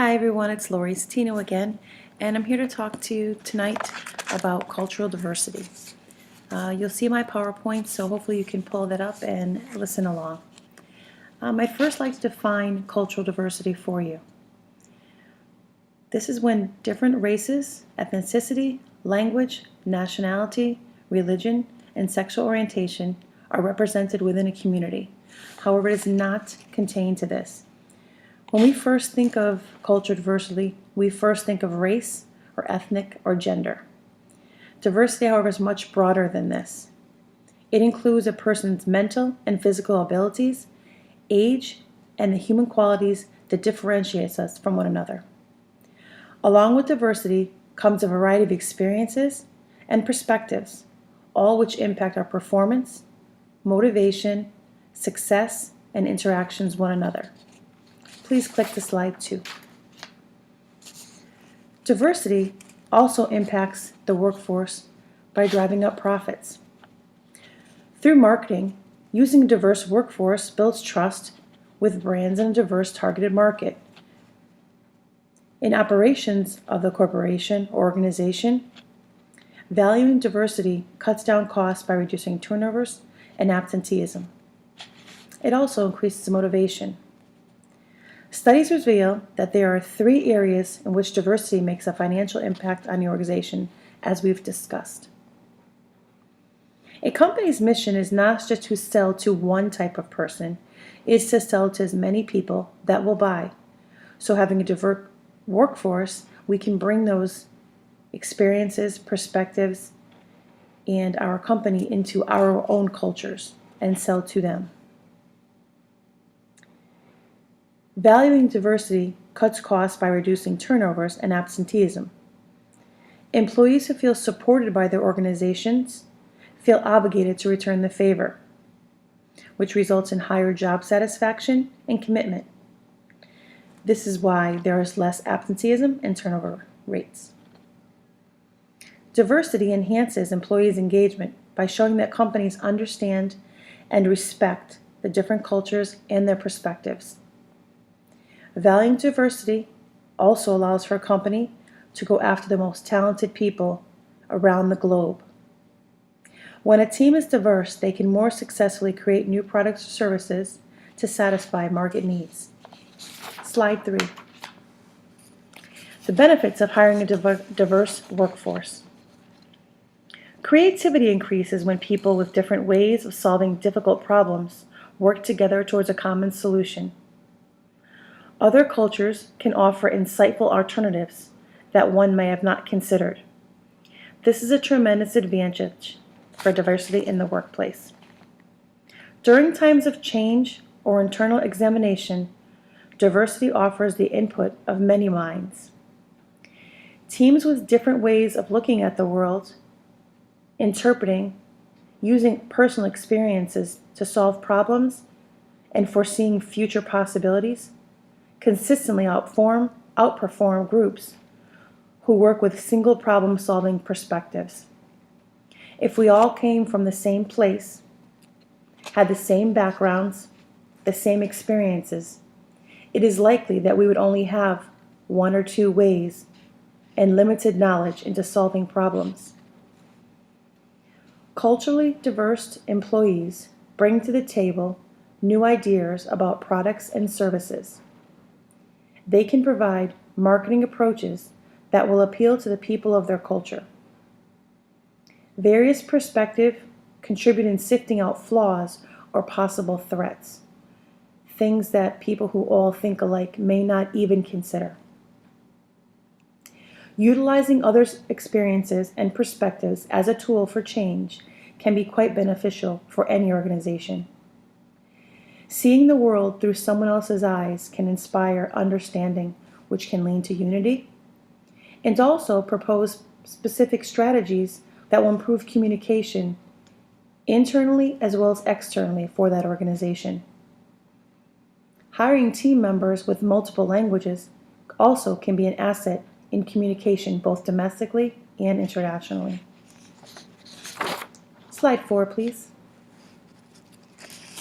Hi everyone, it's Lori Stino again, and I'm here to talk to you tonight about cultural diversity. You'll see my PowerPoint, so hopefully you can pull that up and listen along. I'd first like to define cultural diversity for you. This is when different races, ethnicity, language, nationality, religion, and sexual orientation are represented within a community. However, it is not contained to this. When we first think of cultural diversity, we first think of race or ethnic or gender. Diversity, however, is much broader than this. It includes a person's mental and physical abilities, age, and the human qualities that differentiates us from one another. Along with diversity comes a variety of experiences and perspectives, all which impact our performance, motivation, success, and interactions with one another. Please click to slide 2. Diversity also impacts the workforce by driving up profits. Through marketing, using a diverse workforce builds trust with brands in a diverse targeted market. In operations of the corporation or organization, valuing diversity cuts down costs by reducing turnovers and absenteeism. It also increases motivation. Studies reveal that there are 3 areas in which diversity makes a financial impact on the organization, as we've discussed. A company's mission is not just to sell to one type of person, it's to sell to as many people that will buy. So having a diverse workforce, we can bring those experiences, perspectives, and our company into our own cultures and sell to them. Valuing diversity cuts costs by reducing turnovers and absenteeism. Employees who feel supported by their organizations feel obligated to return the favor, which results in higher job satisfaction and commitment. This is why there is less absenteeism and turnover rates. Diversity enhances employees' engagement by showing that companies understand and respect the different cultures and their perspectives. Valuing diversity also allows for a company to go after the most talented people around the globe. When a team is diverse, they can more successfully create new products or services to satisfy market needs. Slide 3. The benefits of hiring a diverse workforce. Creativity increases when people with different ways of solving difficult problems work together towards a common solution. Other cultures can offer insightful alternatives that one may have not considered. This is a tremendous advantage for diversity in the workplace. During times of change or internal examination, diversity offers the input of many minds. Teams with different ways of looking at the world, interpreting, using personal experiences to solve problems, and foreseeing future possibilities consistently outperform groups who work with single problem-solving perspectives. If we all came from the same place, had the same backgrounds, the same experiences, it is likely that we would only have 1 or 2 ways and limited knowledge into solving problems. Culturally diverse employees bring to the table new ideas about products and services. They can provide marketing approaches that will appeal to the people of their culture. Various perspectives contribute in sifting out flaws or possible threats, things that people who all think alike may not even consider. Utilizing others' experiences and perspectives as a tool for change can be quite beneficial for any organization. Seeing the world through someone else's eyes can inspire understanding, which can lead to unity, and also propose specific strategies that will improve communication internally as well as externally for that organization. Hiring team members with multiple languages also can be an asset in communication both domestically and internationally. Slide 4, please.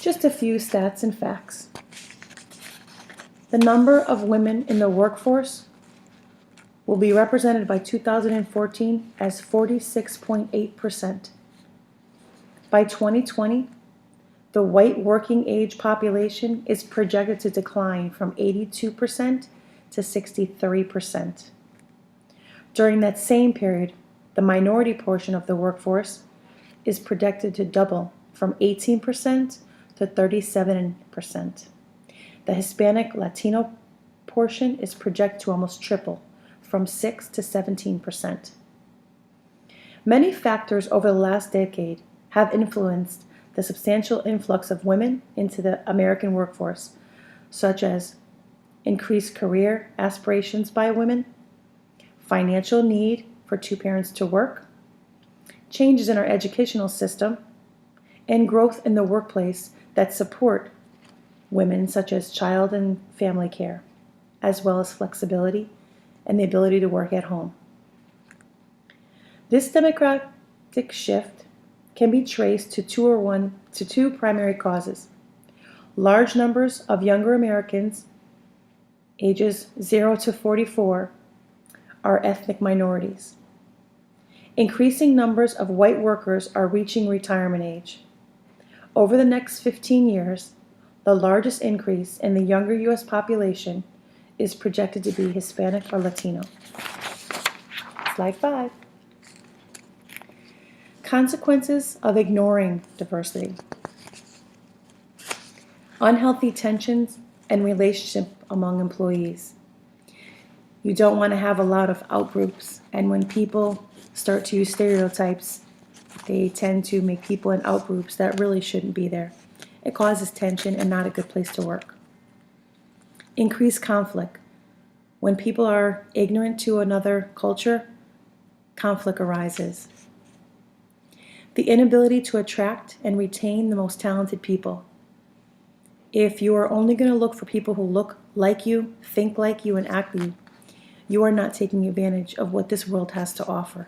Just a few stats and facts. The number of women in the workforce will be represented by 2014 as 46.8%. By 2020, the white working age population is projected to decline from 82% to 63%. During that same period, the minority portion of the workforce is projected to double from 18% to 37%. The Hispanic Latino portion is projected to almost triple from 6 to 17%. Many factors over the last decade have influenced the substantial influx of women into the American workforce, such as increased career aspirations by women, financial need for two parents to work, changes in our educational system, and growth in the workplace that support women, such as child and family care, as well as flexibility and the ability to work at home. This demographic shift can be traced to two primary causes. Large numbers of younger Americans, ages 0 to 44, are ethnic minorities. Increasing numbers of white workers are reaching retirement age. Over the next 15 years, the largest increase in the younger U.S. population is projected to be Hispanic or Latino. Slide 5. Consequences of ignoring diversity. Unhealthy tensions and relationship among employees. You don't want to have a lot of outgroups, and when people start to use stereotypes, they tend to make people in outgroups that really shouldn't be there. It causes tension and not a good place to work. Increased conflict. When people are ignorant to another culture, conflict arises. The inability to attract and retain the most talented people. If you are only going to look for people who look like you, think like you, and act like you, you are not taking advantage of what this world has to offer.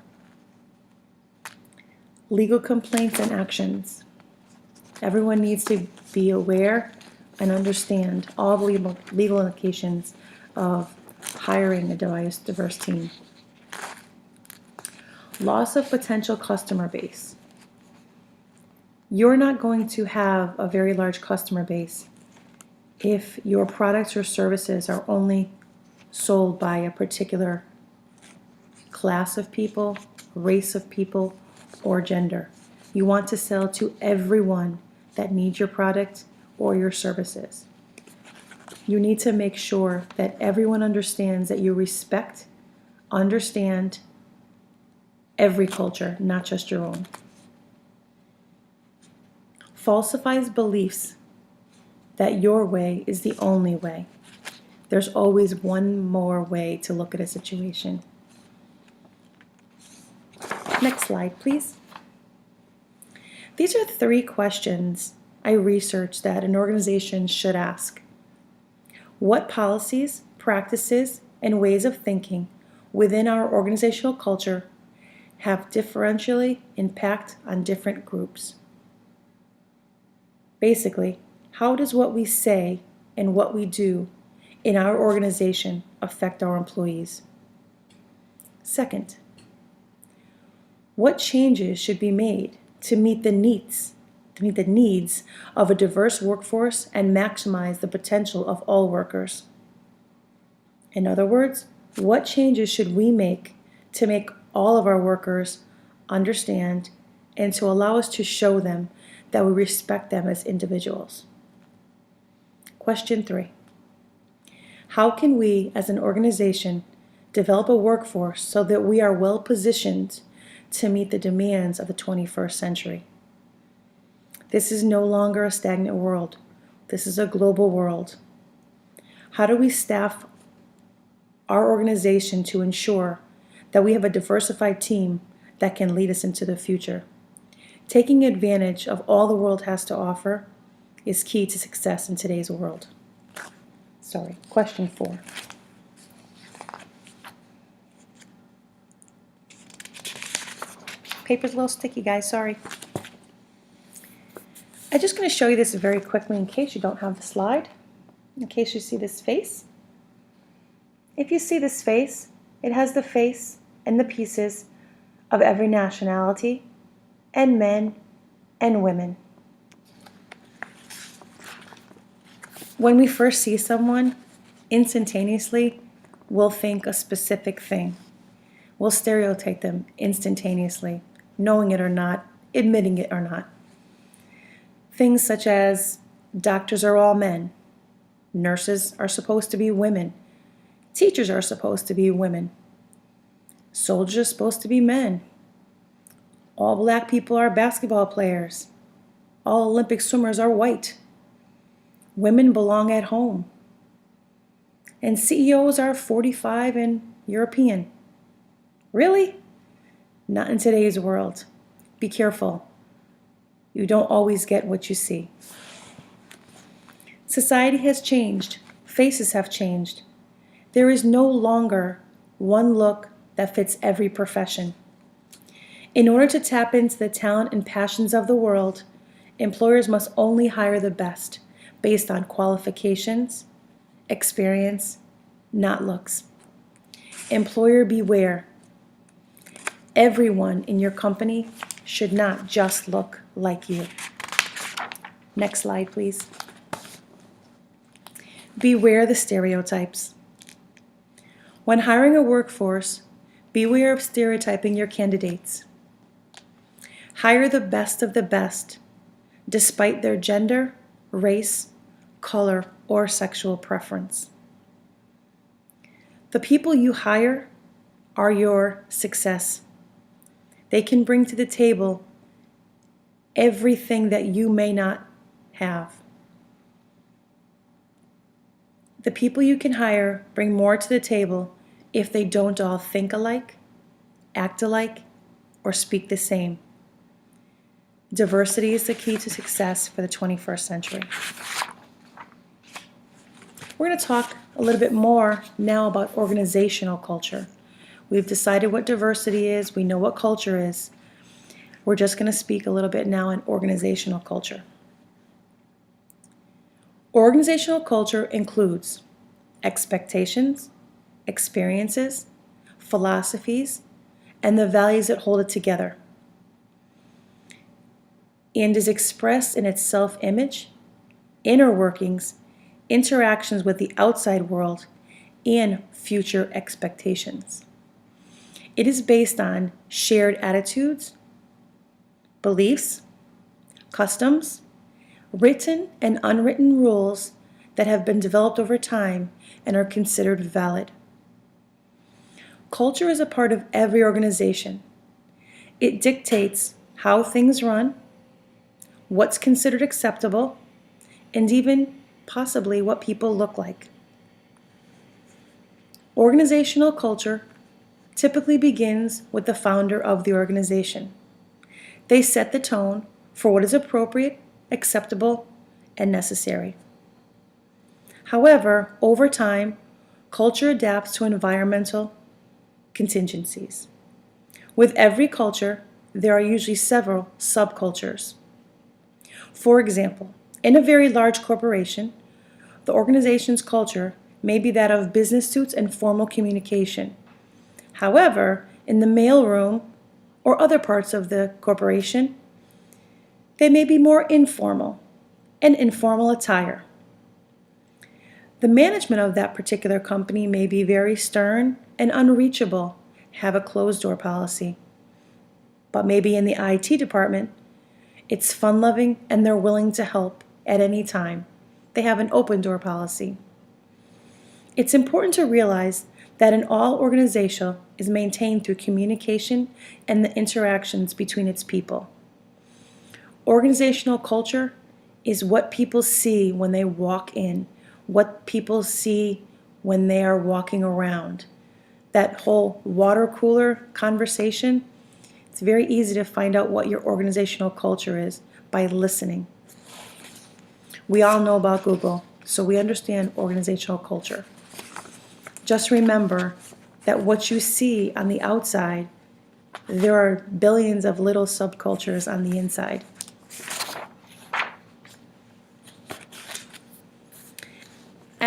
Legal complaints and actions. Everyone needs to be aware and understand all the legal implications of hiring a diverse team. Loss of potential customer base. You're not going to have a very large customer base if your products or services are only sold by a particular class of people, race of people, or gender. You want to sell to everyone that needs your product or your services. You need to make sure that everyone understands that you respect, understand every culture, not just your own. Falsifies beliefs that your way is the only way. There's always one more way to look at a situation. Next slide, please. These are 3 questions I researched that an organization should ask. What policies, practices, and ways of thinking within our organizational culture have differentially impact on different groups? Basically, how does what we say and what we do in our organization affect our employees? Second, what changes should be made to meet the needs of a diverse workforce and maximize the potential of all workers? In other words, what changes should we make to make all of our workers understand and to allow us to show them that we respect them as individuals? Question 3. How can we as an organization develop a workforce so that we are well positioned to meet the demands of the 21st century? This is no longer a stagnant world. This is a global world. How do we staff our organization to ensure that we have a diversified team that can lead us into the future? Taking advantage of all the world has to offer is key to success in today's world. Question 4. Paper's a little sticky, guys, sorry. I'm just going to show you this very quickly in case you don't have the slide. in case you see this face. If you see this face, it has the face and the pieces of every nationality and men and women. When we first see someone, instantaneously, we'll think a specific thing. We'll stereotype them instantaneously, knowing it or not, admitting it or not. Things such as doctors are all men, nurses are supposed to be women, teachers are supposed to be women, soldiers are supposed to be men, all black people are basketball players, all Olympic swimmers are white, women belong at home, and CEOs are 45 and European. Really? Not in today's world. Be careful. You don't always get what you see. Society has changed. Faces have changed. There is no longer one look that fits every profession. In order to tap into the talent and passions of the world, employers must only hire the best based on qualifications, experience, not looks. Employer beware. Everyone in your company should not just look like you. Next slide, please. Beware the stereotypes. When hiring a workforce, beware of stereotyping your candidates. Hire the best of the best, despite their gender, race, color, or sexual preference. The people you hire are your success. They can bring to the table everything that you may not have. The people you can hire bring more to the table if they don't all think alike, act alike, or speak the same. Diversity is the key to success for the 21st century. We're going to talk a little bit more now about organizational culture. We've decided what diversity is. We know what culture is. We're just going to speak a little bit now on organizational culture. Organizational culture includes expectations, experiences, philosophies, and the values that hold it together, and is expressed in its self-image, inner workings, interactions with the outside world, and future expectations. It is based on shared attitudes, beliefs, customs, written and unwritten rules that have been developed over time and are considered valid. Culture is a part of every organization. It dictates how things run, what's considered acceptable, and even possibly what people look like. Organizational culture typically begins with the founder of the organization. They set the tone for what is appropriate, acceptable, and necessary. However, over time, culture adapts to environmental contingencies. With every culture, there are usually several subcultures. For example, in a very large corporation, the organization's culture may be that of business suits and formal communication. However, in the mailroom or other parts of the corporation, they may be more informal and informal attire. The management of that particular company may be very stern and unreachable, have a closed-door policy. But maybe in the IT department, it's fun-loving and they're willing to help at any time. They have an open-door policy. It's important to realize that an all organization is maintained through communication and the interactions between its people. Organizational culture is what people see when they walk in, what people see when they are walking around. That whole water cooler conversation, it's very easy to find out what your organizational culture is by listening. We all know about Google, so we understand organizational culture. Just remember that what you see on the outside, there are billions of little subcultures on the inside.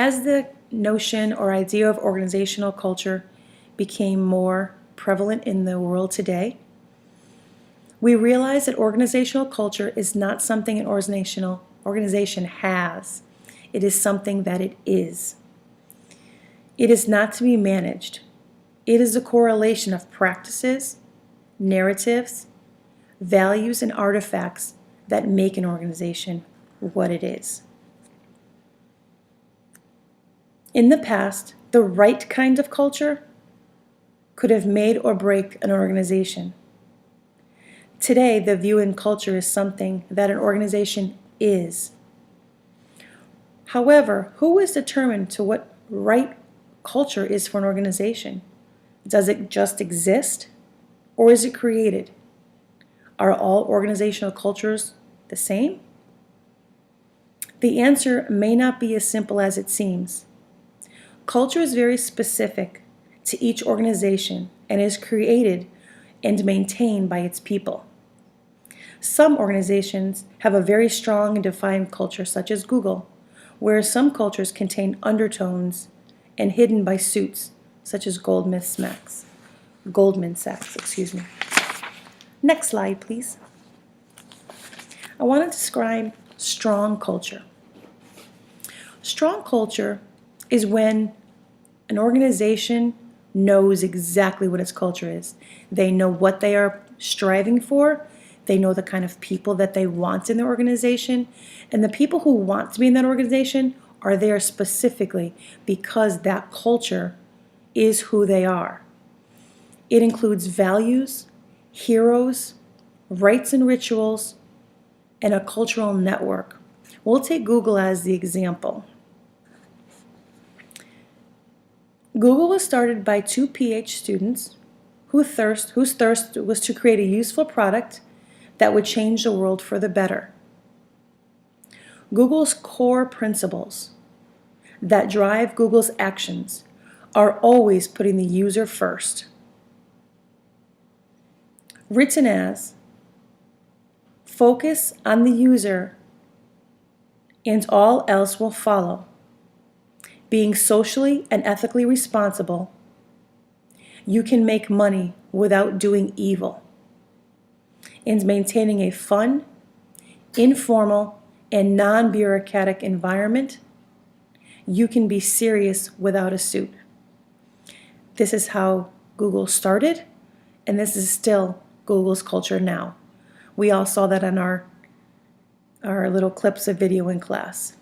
As the notion or idea of organizational culture became more prevalent in the world today, we realize that organizational culture is not something an organization has. It is something that it is. It is not to be managed. It is a correlation of practices, narratives, values, and artifacts that make an organization what it is. In the past, the right kind of culture could have made or break an organization. Today, the view in culture is something that an organization is. However, who is determined to what right culture is for an organization? Does it just exist, or is it created? Are all organizational cultures the same? The answer may not be as simple as it seems. Culture is very specific to each organization and is created and maintained by its people. Some organizations have a very strong and defined culture, such as Google, whereas some cultures contain undertones and hidden by suits, such as Goldman Sachs. Next slide, please. I want to describe strong culture. Strong culture is when an organization knows exactly what its culture is. They know what they are striving for. They know the kind of people that they want in the organization. And the people who want to be in that organization are there specifically because that culture is who they are. It includes values, heroes, rites and rituals, and a cultural network. We'll take Google as the example. Google was started by two PhD students whose thirst was to create a useful product that would change the world for the better. Google's core principles that drive Google's actions are always putting the user first. Written as, focus on the user and all else will follow. Being socially and ethically responsible, you can make money without doing evil. And maintaining a fun, informal, and non-bureaucratic environment, you can be serious without a suit. This is how Google started, and this is still Google's culture now. We all saw that on our little clips of video in class.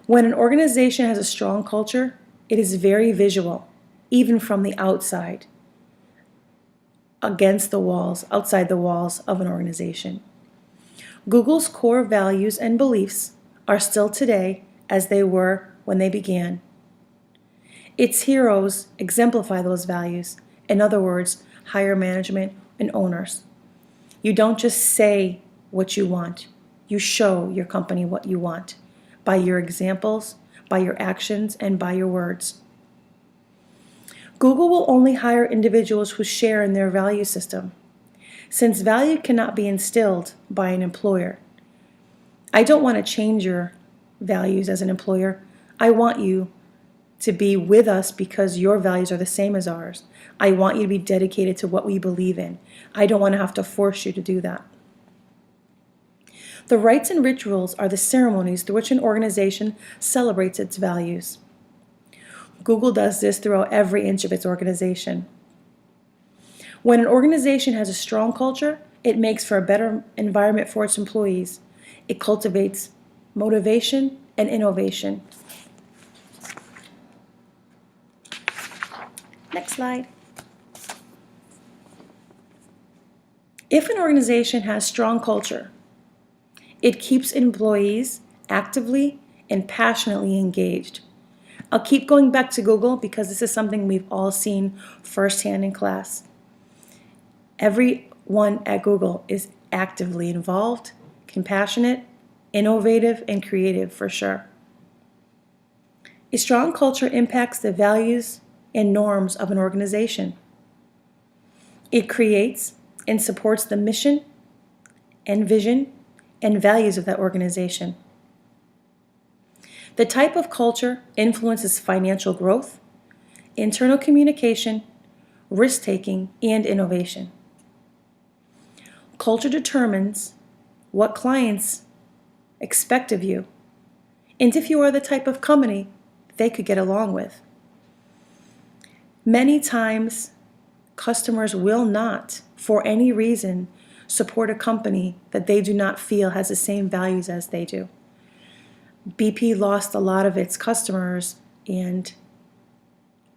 When an organization has a strong culture, it is very visual, even from the outside, outside the walls of an organization. Google's core values and beliefs are still today as they were when they began. Its heroes exemplify those values. In other words, higher management and owners. You don't just say what you want. You show your company what you want by your examples, by your actions, and by your words. Google will only hire individuals who share in their value system, since value cannot be instilled by an employer. I don't want to change your values as an employer. I want you to be with us because your values are the same as ours. I want you to be dedicated to what we believe in. I don't want to have to force you to do that. The rites and rituals are the ceremonies through which an organization celebrates its values. Google does this throughout every inch of its organization. When an organization has a strong culture, it makes for a better environment for its employees. It cultivates motivation and innovation. Next slide. If an organization has strong culture, it keeps employees actively and passionately engaged. I'll keep going back to Google because this is something we've all seen firsthand in class. Everyone at Google is actively involved, compassionate, innovative, and creative for sure. A strong culture impacts the values and norms of an organization. It creates and supports the mission and vision and values of that organization. The type of culture influences financial growth, internal communication, risk-taking, and innovation. Culture determines what clients expect of you, and if you are the type of company they could get along with. Many times, customers will not, for any reason, support a company that they do not feel has the same values as they do. BP lost a lot of its customers and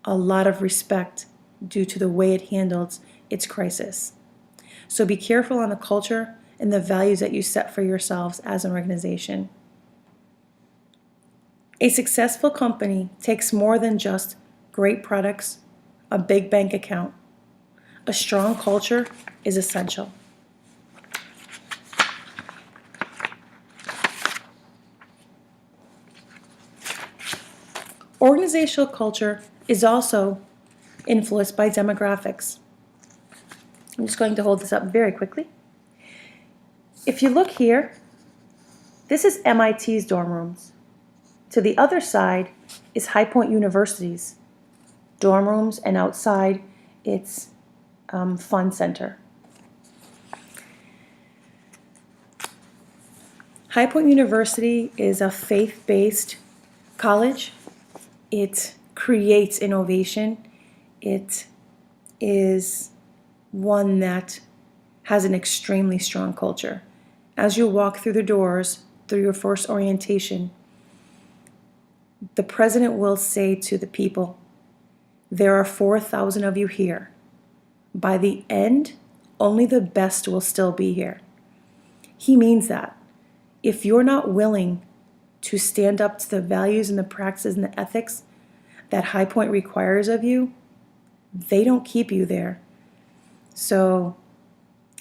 a lot of respect due to the way it handled its crisis. So be careful on the culture and the values that you set for yourselves as an organization. A successful company takes more than just great products, a big bank account. A strong culture is essential. Organizational culture is also influenced by demographics. I'm just going to hold this up very quickly. If you look here, this is MIT's dorm rooms. To the other side is High Point University's dorm rooms, and outside its fun center. High Point University is a faith-based college. It creates innovation. It is one that has an extremely strong culture. As you walk through the doors, through your first orientation, the president will say to the people, "There are 4,000 of you here. By the end, only the best will still be here." He means that. If you're not willing to stand up to the values and the practices and the ethics that High Point requires of you, they don't keep you there. So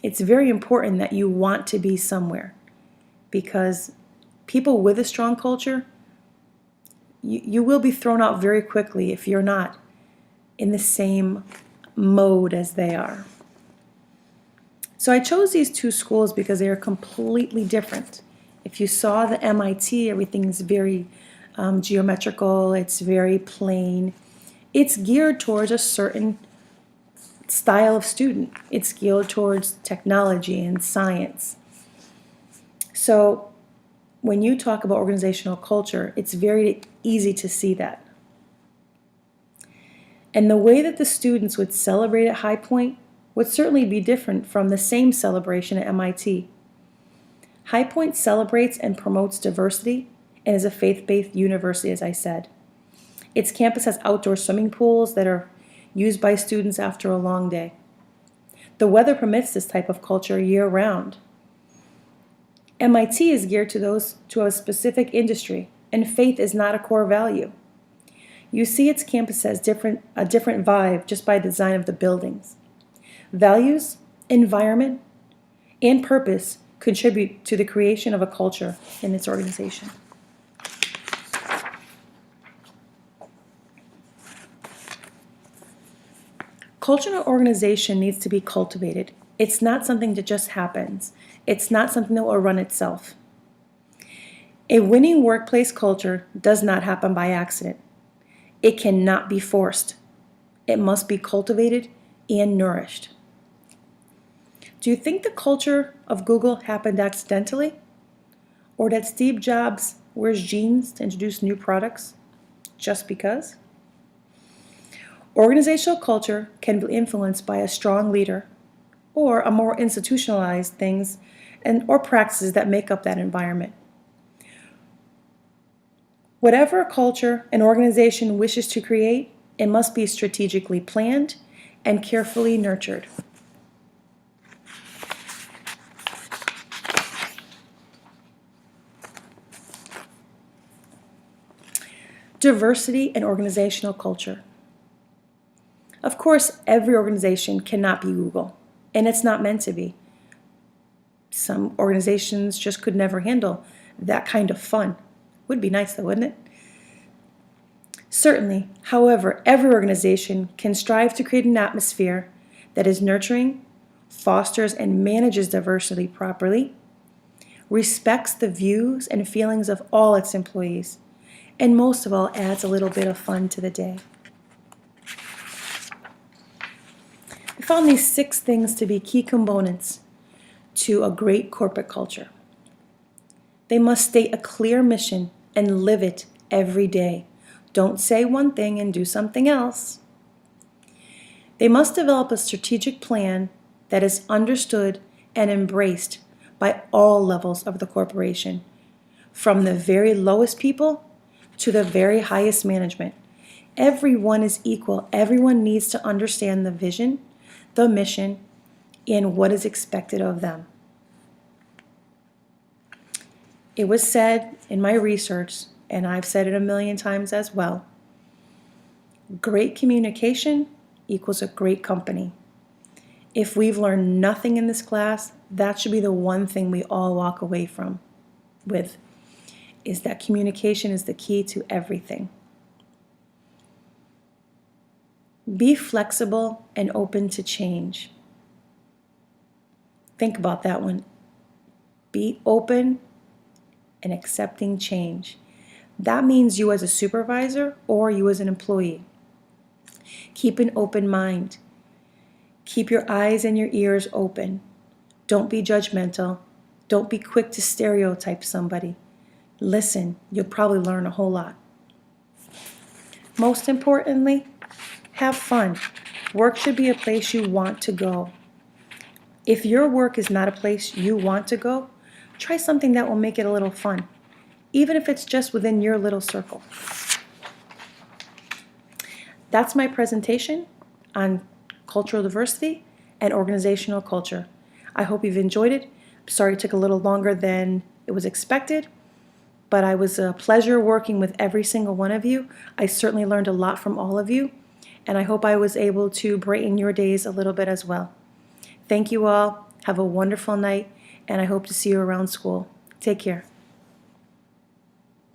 it's very important that you want to be somewhere, because people with a strong culture, you will be thrown out very quickly if you're not in the same mode as they are. So I chose these two schools because they are completely different. If you saw the MIT, everything is very geometrical, it's very plain. It's geared towards a certain style of student. It's geared towards technology and science. So when you talk about organizational culture, it's very easy to see that. And the way that the students would celebrate at High Point would certainly be different from the same celebration at MIT. High Point celebrates and promotes diversity and is a faith-based university, as I said. Its campus has outdoor swimming pools that are used by students after a long day. The weather permits this type of culture year-round. MIT is geared to a specific industry, and faith is not a core value. You see its campus has a different vibe just by design of the buildings. Values, environment, and purpose contribute to the creation of a culture in its organization. Culture in an organization needs to be cultivated. It's not something that just happens. It's not something that will run itself. A winning workplace culture does not happen by accident. It cannot be forced. It must be cultivated and nourished. Do you think the culture of Google happened accidentally? Or that Steve Jobs wears jeans to introduce new products just because? Organizational culture can be influenced by a strong leader or a more institutionalized things or practices that make up that environment. Whatever culture an organization wishes to create, it must be strategically planned and carefully nurtured. Diversity and organizational culture. Of course, every organization cannot be Google, and it's not meant to be. Some organizations just could never handle that kind of fun. Would be nice though, wouldn't it? Certainly, however, every organization can strive to create an atmosphere that is nurturing, fosters and manages diversity properly, respects the views and feelings of all its employees, and most of all, adds a little bit of fun to the day. I found these 6 things to be key components to a great corporate culture. They must state a clear mission and live it every day. Don't say one thing and do something else. They must develop a strategic plan that is understood and embraced by all levels of the corporation, from the very lowest people to the very highest management. Everyone is equal. Everyone needs to understand the vision, the mission, and what is expected of them. It was said in my research, and I've said it a million times as well, great communication equals a great company. If we've learned nothing in this class, that should be the one thing we all walk away from with, is that communication is the key to everything. Be flexible and open to change. Think about that one. Be open and accepting change. That means you as a supervisor or you as an employee. Keep an open mind. Keep your eyes and your ears open. Don't be judgmental. Don't be quick to stereotype somebody. Listen, you'll probably learn a whole lot. Most importantly, have fun. Work should be a place you want to go. If your work is not a place you want to go, try something that will make it a little fun, even if it's just within your little circle. That's my presentation on cultural diversity and organizational culture. I hope you've enjoyed it. Sorry it took a little longer than it was expected, but it was a pleasure working with every single one of you. I certainly learned a lot from all of you, and I hope I was able to brighten your days a little bit as well. Thank you all. Have a wonderful night, and I hope to see you around school. Take care.